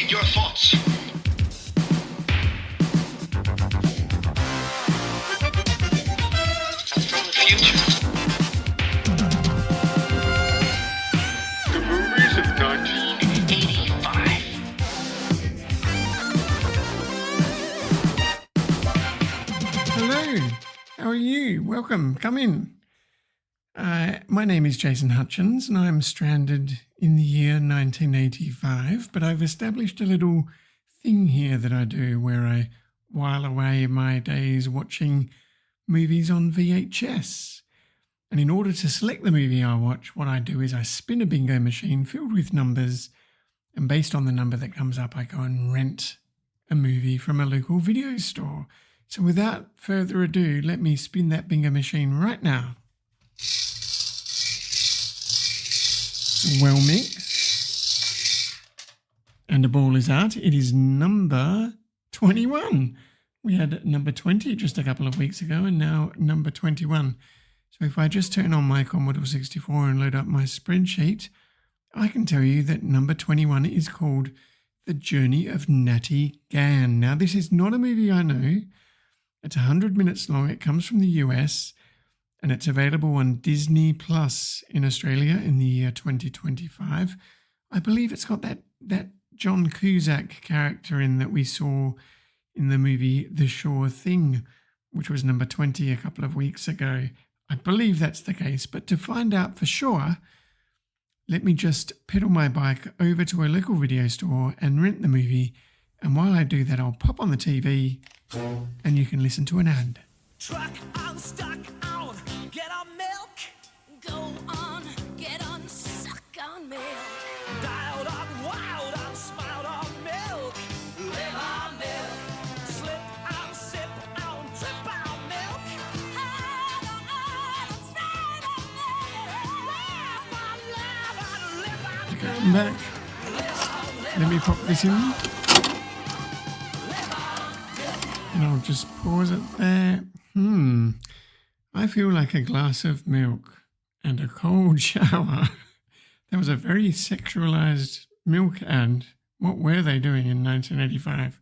Read your thoughts. From the future. The movies of 1985. Hello, how are you? Welcome, come in. My name is Jason Hutchins and I'm stranded in the year 1985, but I've established a little thing here that I do where I while away my days watching movies on VHS. And in order to select the movie I watch, what I do is I spin a bingo machine filled with numbers, and based on the number that comes up, I go and rent a movie from a local video store. So without further ado, let me spin that bingo machine right now. Well mixed. And the ball is out. It is number 21. We had number 20 just a couple of weeks ago and now number 21. So if I just turn on my Commodore 64 and load up my spreadsheet, I can tell you that number 21 is called The Journey of Natty, Gann. Now this is not a movie I know. It's 100 minutes long. It comes from the US and it's available on Disney Plus in Australia in the year 2025. I believe it's got that John Cusack character in that we saw in the movie The Sure Thing, which was number 20 a couple of weeks ago. I believe that's the case, but to find out for sure, let me just pedal my bike over to a local video store and rent the movie. And while I do that, I'll pop on the TV and you can listen to an ad. Truck on, stuck on, get on milk. Go on, get on, suck on milk. Dialed on, wild on, smiled on milk. Live on milk. Slip on, sip on, trip on milk. Hide on, straight on milk. Live on, Okay, I'm back. Let me pop this in. And I'll just pause it there. I feel like a glass of milk and a cold shower. That was a very sexualized milk ad. What were they doing in 1985?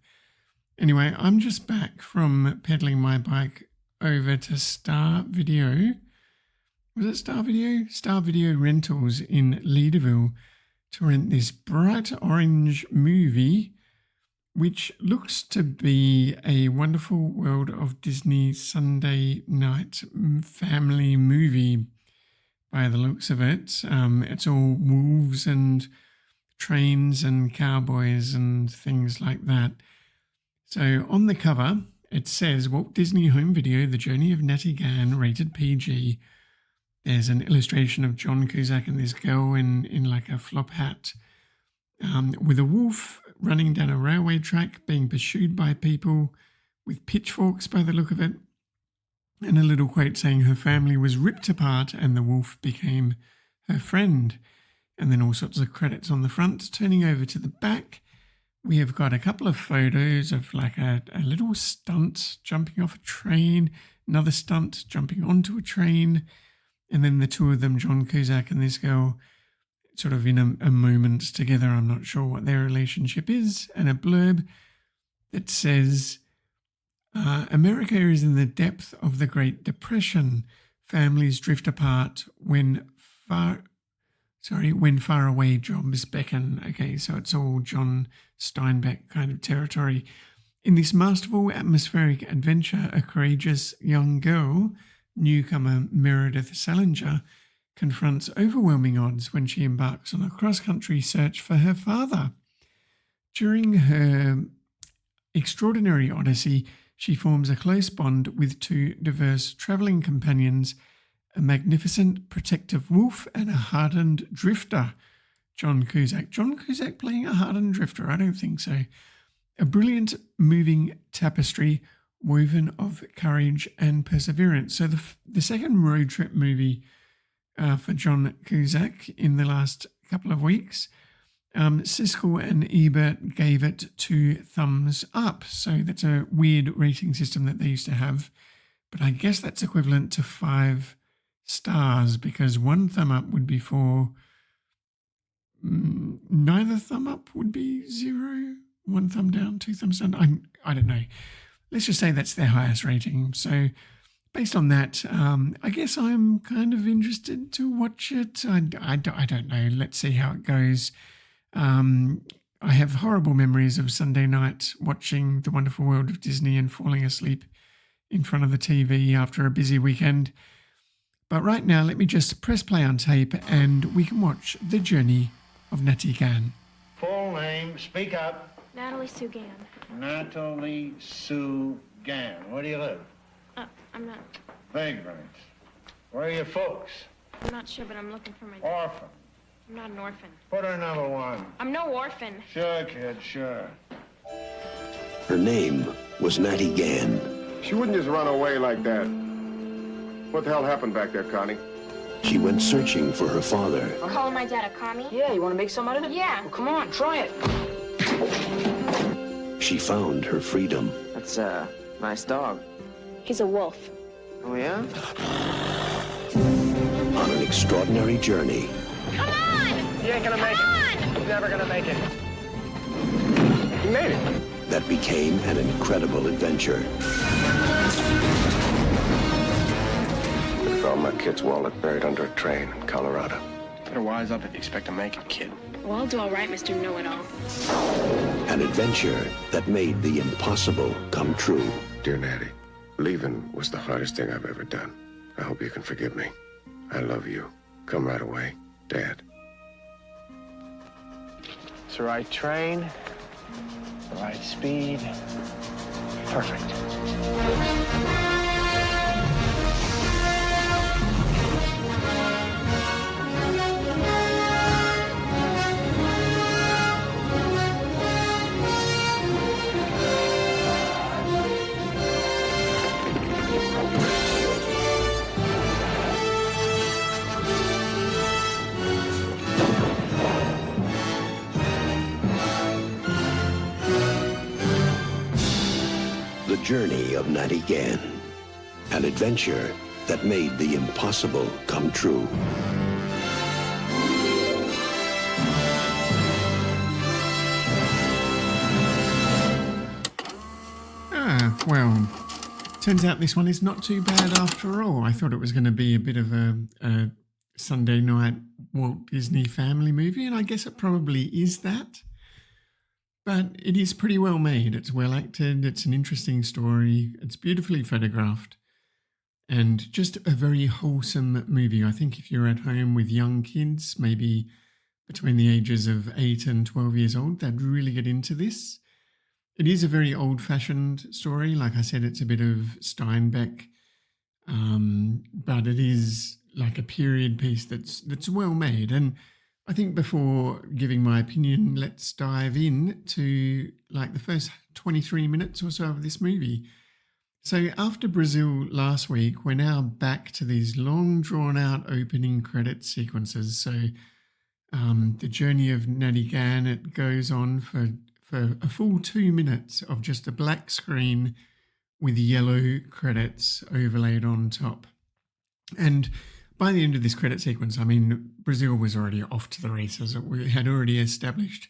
Anyway, I'm just back from pedaling my bike over to Star Video. Was it Star Video? Star Video Rentals in Leederville to rent this bright orange movie, which looks to be a Wonderful World of Disney Sunday night family movie by the looks of it. It's all wolves and trains and cowboys and things like that. So on the cover, it says Walt Disney Home Video, The Journey of Natty Gann, rated PG. There's an illustration of John Cusack and this girl in like a flop hat with a wolf running down a railway track, being pursued by people with pitchforks by the look of it, and a little quote saying her family was ripped apart and the wolf became her friend. And then all sorts of credits on the front. Turning over to the back, we have got a couple of photos of like a little stunt jumping off a train, another stunt jumping onto a train, and then the two of them, John Cusack and this girl, sort of in a moment together. I'm not sure what their relationship is. And a blurb that says, America is in the depth of the Great Depression. Families drift apart when faraway jobs beckon. Okay, so it's all John Steinbeck kind of territory. In this masterful atmospheric adventure, a courageous young girl, newcomer Meredith Salinger, confronts overwhelming odds when she embarks on a cross-country search for her father. During her extraordinary odyssey, she forms a close bond with two diverse travelling companions, a magnificent protective wolf and a hardened drifter, John Cusack. John Cusack playing a hardened drifter? I don't think so. A brilliant moving tapestry woven of courage and perseverance. So the second road trip movie for John Cusack in the last couple of weeks. Siskel and Ebert gave it 2 thumbs up. So that's a weird rating system that they used to have. But I guess that's equivalent to 5 stars because 1 thumb up would be for neither thumb up would be 0, 1 thumb down, 2 thumbs down. I don't know. Let's just say that's their highest rating. So based on that, I guess I'm kind of interested to watch it. I don't know. Let's see how it goes. I have horrible memories of Sunday night watching The Wonderful World of Disney and falling asleep in front of the TV after a busy weekend. But right now, let me just press play on tape and we can watch The Journey of Natty Gann. Full name, speak up. Natalie Sue Gann. Natty Sue Gann. Where do you live? I'm not Vagrants. Where are your folks? sure, but I'm looking for my... Orphan. I'm not an orphan. Put her number 1. I'm no orphan. Sure, kid, sure. Her name was Natty Gann. She wouldn't just run away like that. What the hell happened back there, Connie? She went searching for her father. I'm calling my dad a commie? Yeah, you want to make some out of it? Yeah. Well, come on, try it. She found her freedom. That's a nice dog. He's a wolf. Oh, yeah? On an extraordinary journey Come on! You ain't gonna make it. You're never gonna make it. He made it. that became an incredible adventure. I found my kid's wallet buried under a train in Colorado. Better wise up if you expect to make it, kid. Well, I'll do all right, Mr. Know-It-All. An adventure that made the impossible come true. Dear Natty, leaving was the hardest thing I've ever done. I hope you can forgive me. I love you. Come right away. Dad. It's the right train, the right speed. Perfect. The journey of Natty Gann. An adventure that made the impossible come true. Well, turns out this one is not too bad after all. I thought it was going to be a bit of a Sunday night Walt Disney family movie, and I guess it probably is that. But it is pretty well made. It's well acted. It's an interesting story. It's beautifully photographed. And just a very wholesome movie. I think if you're at home with young kids, maybe between the ages of 8 and 12 years old, they'd really get into this. It is a very old-fashioned story. Like I said, it's a bit of Steinbeck. But it is like a period piece that's well made. And I think before giving my opinion, let's dive in to like the first 23 minutes or so of this movie. So after Brazil last week, we're now back to these long drawn out opening credit sequences. So the journey of Natty Gann, it goes on for a full 2 minutes of just a black screen with yellow credits overlaid on top. And by the end of this credit sequence, I mean, Brazil was already off to the races. It had already established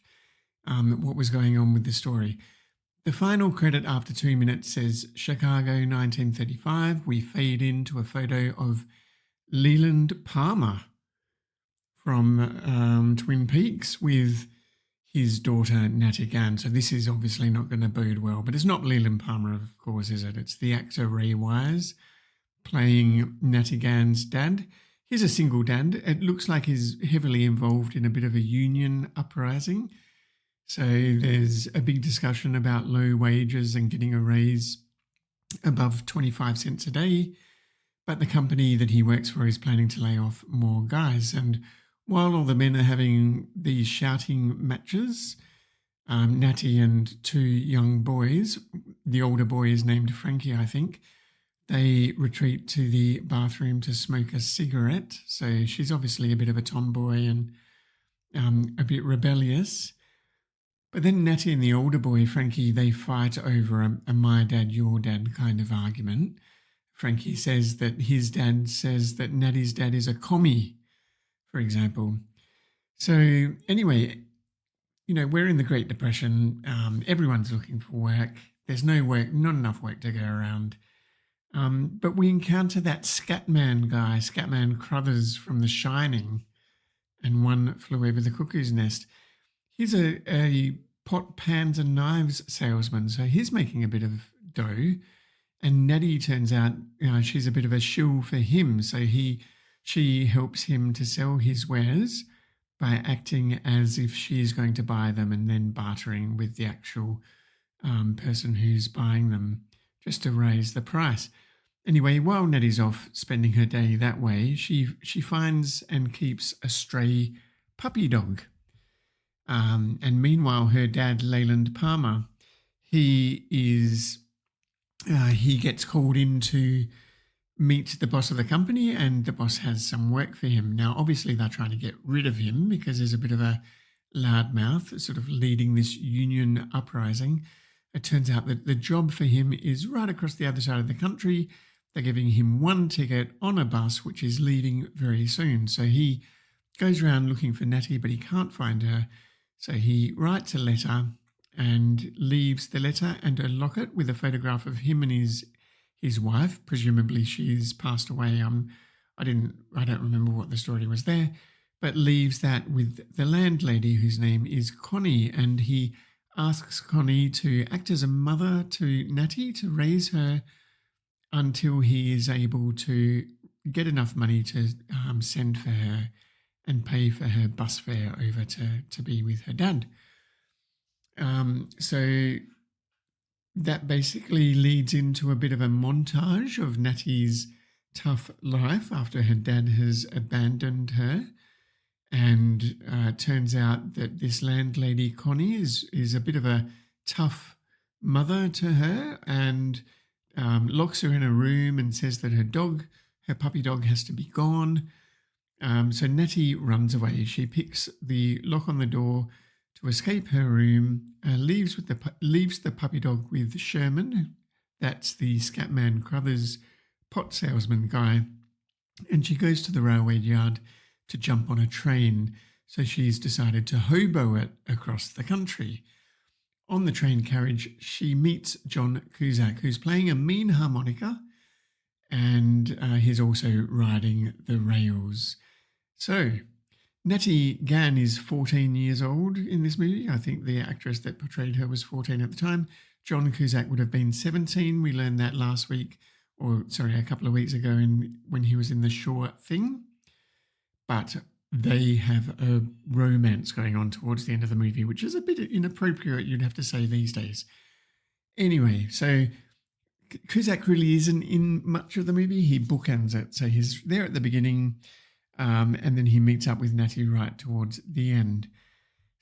what was going on with the story. The final credit after 2 minutes says Chicago 1935. We fade into a photo of Leland Palmer from Twin Peaks with his daughter Natty Gann. So this is obviously not going to bode well, but it's not Leland Palmer, of course, is it? It's the actor Ray Wise playing Natty Gann's dad. He's a single dad. It looks like he's heavily involved in a bit of a union uprising. So there's a big discussion about low wages and getting a raise above 25 cents a day. But the company that he works for is planning to lay off more guys. And while all the men are having these shouting matches, Natty and 2 young boys, the older boy is named Frankie, I think, they retreat to the bathroom to smoke a cigarette. So she's obviously a bit of a tomboy and a bit rebellious. But then Natty and the older boy, Frankie, they fight over a my dad, your dad kind of argument. Frankie says that his dad says that Natty's dad is a commie, for example. So anyway, we're in the Great Depression. Everyone's looking for work. There's no work, not enough work to go around. But we encounter that Scatman guy, Scatman Crothers from The Shining, and One Flew Over the Cuckoo's Nest. He's a pot, pans and knives salesman, so he's making a bit of dough. And Natty turns out, she's a bit of a shill for him, so she helps him to sell his wares by acting as if she's going to buy them and then bartering with the actual person who's buying them just to raise the price. Anyway, while Natty's off spending her day that way, she finds and keeps a stray puppy dog. And meanwhile, her dad, Leyland Palmer, he gets called in to meet the boss of the company, and the boss has some work for him. Now, obviously, they're trying to get rid of him because there's a bit of a loudmouth sort of leading this union uprising. It turns out that the job for him is right across the other side of the country. They're giving him one ticket on a bus, which is leaving very soon. So he goes around looking for Natty, but he can't find her. So he writes a letter and leaves the letter and a locket with a photograph of him and his wife. Presumably she's passed away. I don't remember what the story was there, but leaves that with the landlady, whose name is Connie, and he asks Connie to act as a mother to Natty to raise her until he is able to get enough money to send for her and pay for her bus fare over to be with her dad. So that basically leads into a bit of a montage of Natty's tough life after her dad has abandoned her. And turns out that this landlady, Connie, is a bit of a tough mother to her and locks her in a room and says that her puppy dog has to be gone. So Natty runs away. She picks the lock on the door to escape her room, leaves the puppy dog with Sherman. That's the Scatman Crothers pot salesman guy. And she goes to the railway yard to jump on a train. So she's decided to hobo it across the country. On the train carriage, she meets John Cusack, who's playing a mean harmonica, and he's also riding the rails. So Natty Gann is 14 years old in this movie. I think the actress that portrayed her was 14 at the time. John Cusack would have been 17. We learned that last week, a couple of weeks ago when he was in The Sure Thing. But they have a romance going on towards the end of the movie, which is a bit inappropriate, you'd have to say, these days. Anyway, so Cusack really isn't in much of the movie. He bookends it. So he's there at the beginning, and then he meets up with Natty right towards the end.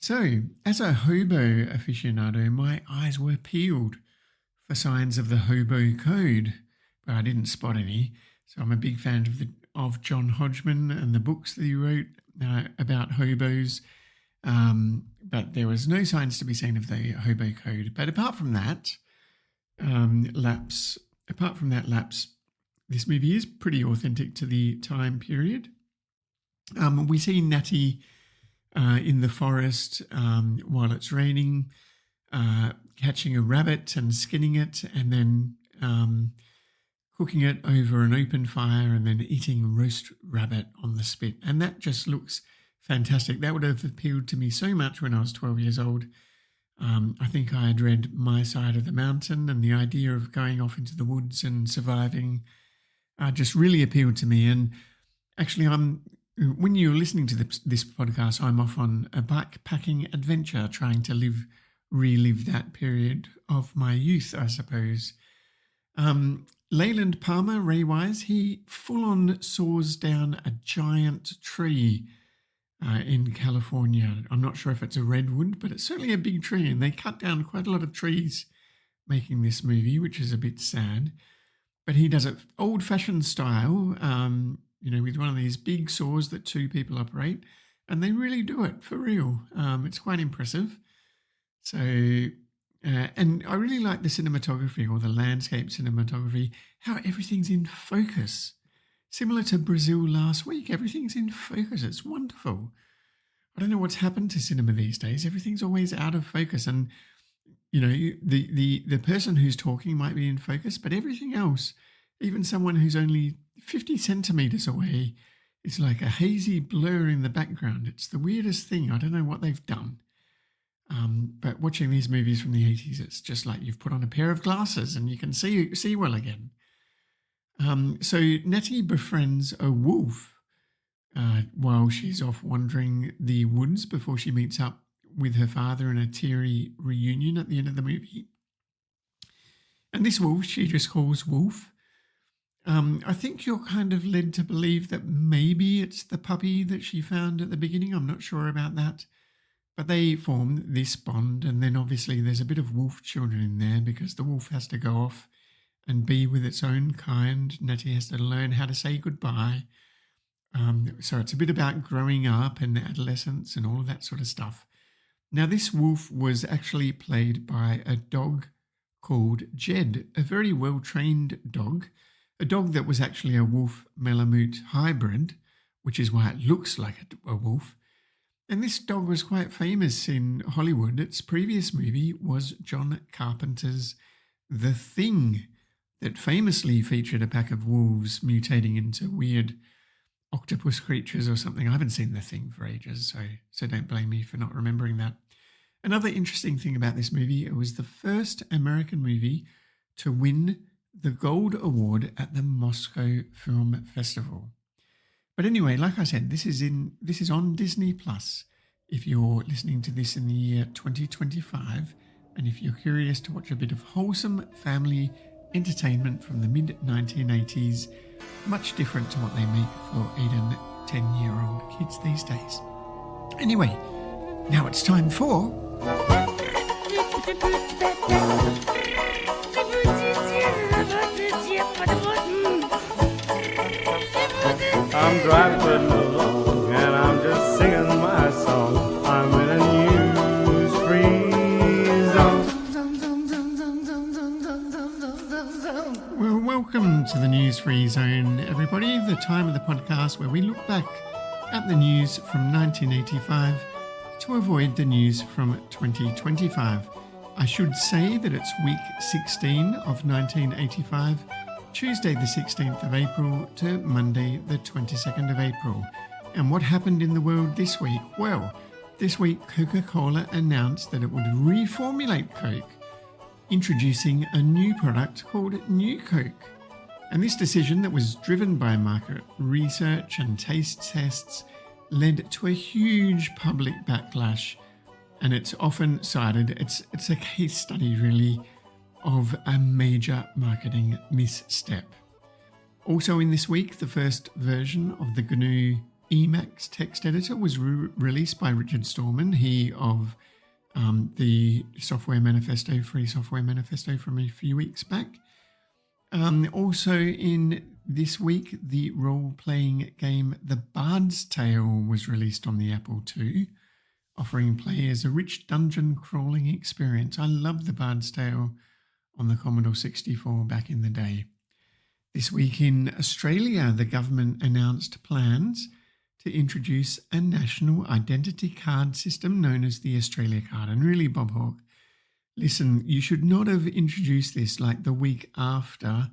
So, as a hobo aficionado, my eyes were peeled for signs of the hobo code, but I didn't spot any. So I'm a big fan of John Hodgman and the books that he wrote about hobos, but there was no signs to be seen of the hobo code. But apart from that lapse, this movie is pretty authentic to the time period. We see Natty in the forest while it's raining, catching a rabbit and skinning it, and then cooking it over an open fire and then eating roast rabbit on the spit. And that just looks fantastic. That would have appealed to me so much when I was 12 years old. I think I had read My Side of the Mountain, and the idea of going off into the woods and surviving just really appealed to me. And actually, when you're listening to this podcast, I'm off on a backpacking adventure trying to relive that period of my youth, I suppose. Leyland Palmer, Ray Wise, he full-on saws down a giant tree in California. I'm not sure if it's a redwood, but it's certainly a big tree, and they cut down quite a lot of trees making this movie, which is a bit sad. But he does it old-fashioned style, with one of these big saws that two people operate, and they really do it for real. It's quite impressive. So... and I really like the cinematography, or the landscape cinematography, how everything's in focus. Similar to Brazil last week, everything's in focus. It's wonderful. I don't know what's happened to cinema these days. Everything's always out of focus, and the person who's talking might be in focus, but everything else, even someone who's only 50 centimeters away, is like a hazy blur in the background. It's the weirdest thing. I don't know what they've done. But watching these movies from the 80s, it's just like you've put on a pair of glasses and you can see well again. So Natty befriends a wolf while she's off wandering the woods before she meets up with her father in a teary reunion at the end of the movie. And this wolf she just calls Wolf. I think you're kind of led to believe that maybe it's the puppy that she found at the beginning. I'm not sure about that. But they form this bond, and then obviously there's a bit of wolf children in there because the wolf has to go off and be with its own kind. Natty has to learn how to say goodbye. So it's a bit about growing up and adolescence and all of that sort of stuff. Now, this wolf was actually played by a dog called Jed, a very well-trained dog, a dog that was actually a wolf Malamute hybrid, which is why it looks like a wolf. And this dog was quite famous in Hollywood. Its previous movie was John Carpenter's The Thing, that famously featured a pack of wolves mutating into weird octopus creatures or something. I haven't seen The Thing for ages, so don't blame me for not remembering that. Another interesting thing about this movie, it was the first American movie to win the Gold Award at the Moscow Film Festival. But anyway, like I said, this is on Disney Plus. If you're listening to this in the year 2025, and if you're curious to watch a bit of wholesome family entertainment from the mid-1980s, much different to what they make for 8 and 10-year-old kids these days. Anyway, now it's time for... I'm driving along and I'm just singing my song. I'm in a news-free zone. Well, welcome to the News-Free Zone, everybody, the time of the podcast where we look back at the news from 1985 to avoid the news from 2025. I should say that it's week 16 of 1985, Tuesday the 16th of April to Monday the 22nd of April. And what happened in the world this week? Well, this week Coca-Cola announced that it would reformulate Coke, introducing a new product called New Coke. And this decision, that was driven by market research and taste tests, led to a huge public backlash. And it's often cited, it's a case study really, of a major marketing misstep. Also in this week, the first version of the GNU Emacs text editor was released by Richard Stallman, he of the Software Manifesto, Free Software Manifesto from a few weeks back. Also in this week, the role-playing game The Bard's Tale was released on the Apple II, offering players a rich dungeon crawling experience. I love The Bard's Tale on the Commodore 64 back in the day. This week in Australia, the government announced plans to introduce a national identity card system known as the Australia Card. And really, Bob Hawke, listen, you should not have introduced this like the week after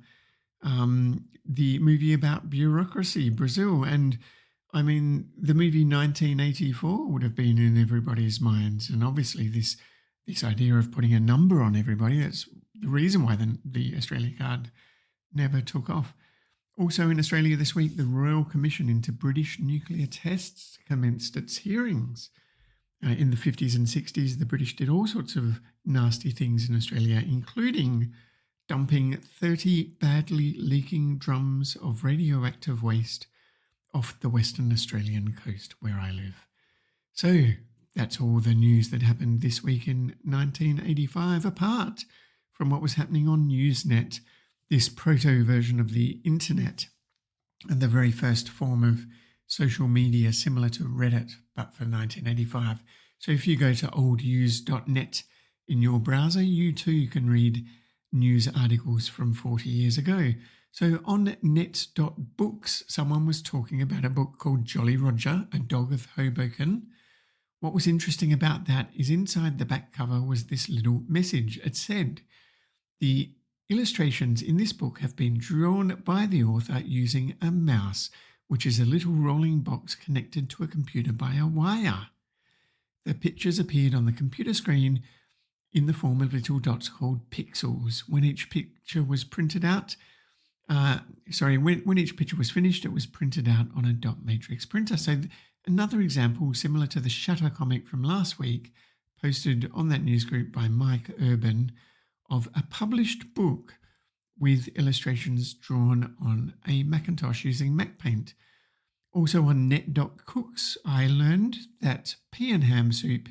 the movie about bureaucracy, Brazil. And I mean, the movie 1984 would have been in everybody's minds. And obviously this idea of putting a number on everybody, that's the reason why the Australia Card never took off. Also in Australia this week, the Royal Commission into British Nuclear Tests commenced its hearings. In the 50s and 60s, the British did all sorts of nasty things in Australia, including dumping 30 badly leaking drums of radioactive waste off the Western Australian coast where I live. So that's all the news that happened this week in 1985, apart from what was happening on Usenet, this proto-version of the internet, and the very first form of social media similar to Reddit, but for 1985. So if you go to olduse.net in your browser, you too can read news articles from 40 years ago. So on net.books, someone was talking about a book called Jolly Roger, A Dog of Hoboken, what was interesting about that is inside the back cover was this little message. It said, the illustrations in this book have been drawn by the author using a mouse, which is a little rolling box connected to a computer by a wire. The pictures appeared on the computer screen in the form of little dots called pixels. When each picture was printed out, when each picture was finished, it was printed out on a dot matrix printer. So another example, similar to the Shutter comic from last week, posted on that news group by Mike Urban, of a published book with illustrations drawn on a Macintosh using MacPaint. Also on net.cooks, I learned that pea and ham soup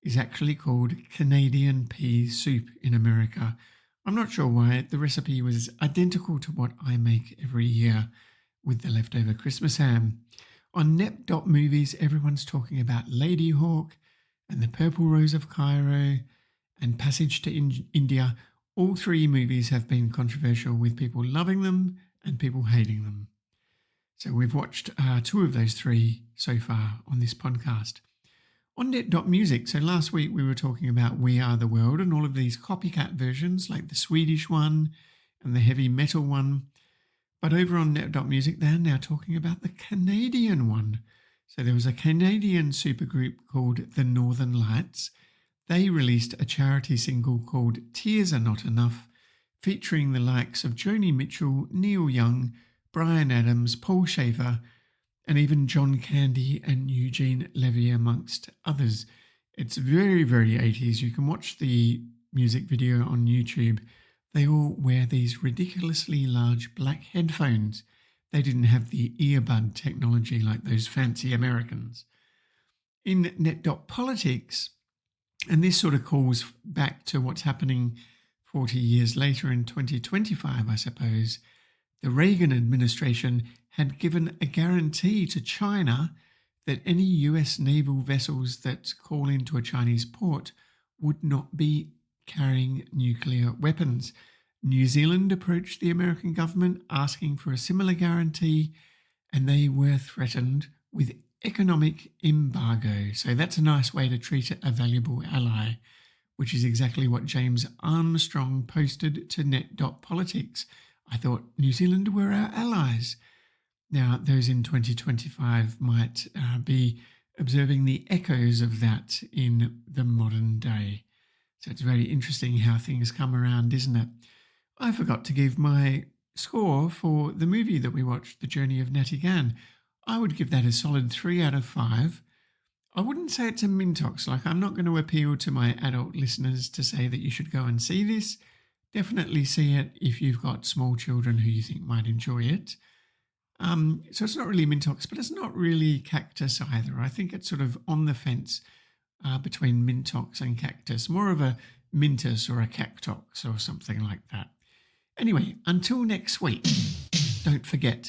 is actually called Canadian pea soup in America. I'm not sure why. The recipe was identical to what I make every year with the leftover Christmas ham. On net.movies, everyone's talking about Lady Hawk and The Purple Rose of Cairo and Passage to India. All three movies have been controversial, with people loving them and people hating them. So we've watched two of those three so far on this podcast. On net.music, so last week we were talking about We Are the World and all of these copycat versions like the Swedish one and the heavy metal one. But over on net.music, they're now talking about the Canadian one. So there was a Canadian supergroup called the Northern Lights. They released a charity single called Tears Are Not Enough, featuring the likes of Joni Mitchell, Neil Young, Bryan Adams, Paul Schaefer, and even John Candy and Eugene Levy, amongst others. It's very, very 80s. You can watch the music video on YouTube. They all wear these ridiculously large black headphones. They didn't have the earbud technology like those fancy Americans. In net.politics, and this sort of calls back to what's happening 40 years later in 2025, I suppose, the Reagan administration had given a guarantee to China that any US naval vessels that call into a Chinese port would not be carrying nuclear weapons. New Zealand approached the American government asking for a similar guarantee, and they were threatened with economic embargo. So that's a nice way to treat a valuable ally, which is exactly what James Armstrong posted to net.politics. I thought New Zealand were our allies. Now, those in 2025 might be observing the echoes of that in the modern day. So it's very interesting how things come around, isn't it? I forgot to give my score for the movie that we watched, The Journey of Natty Gann. I would give that a solid 3 out of 5. I wouldn't say it's a Mintox. Like, I'm not going to appeal to my adult listeners to say that you should go and see this. Definitely see it if you've got small children who you think might enjoy it. So it's not really Mintox, but it's not really Cactus either. I think it's sort of on the fence between Mintox and Cactus. More of a Mintus or a Cactox or something like that. Anyway, until next week, don't forget